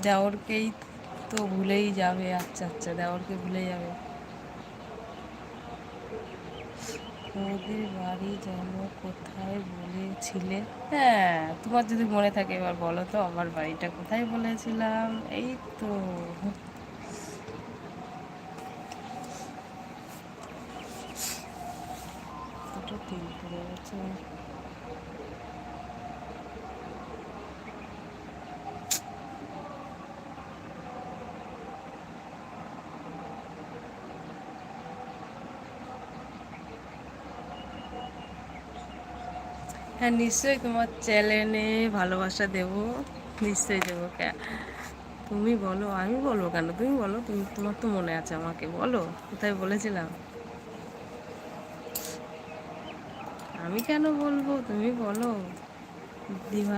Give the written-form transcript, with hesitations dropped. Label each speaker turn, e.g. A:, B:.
A: দেওরকেই তো ভুলেই যাবে। আচ্ছা আচ্ছা, দেওরকে ভুলে যাবে। ওদের বাড়ি যেন কোথায় বলেছিলে? হ্যাঁ, তোমার যদি মনে থাকে এবার বলো তো আমার বাড়িটা কোথায় বলেছিলাম। এই তো। দুটো তিল পড়ে গেছে। হ্যাঁ নিশ্চয়ই তোমার চ্যানেলে ভালোবাসা দেবো, নিশ্চয়ই দেবো। তুমি বলো, আমি বলবো কেন? তুমি বলো, তুমি তোমার তো মনে আছে, আমাকে বলো কোথায় বলেছিলাম। আমি কেন বলবো, তুমি বলো। দিদি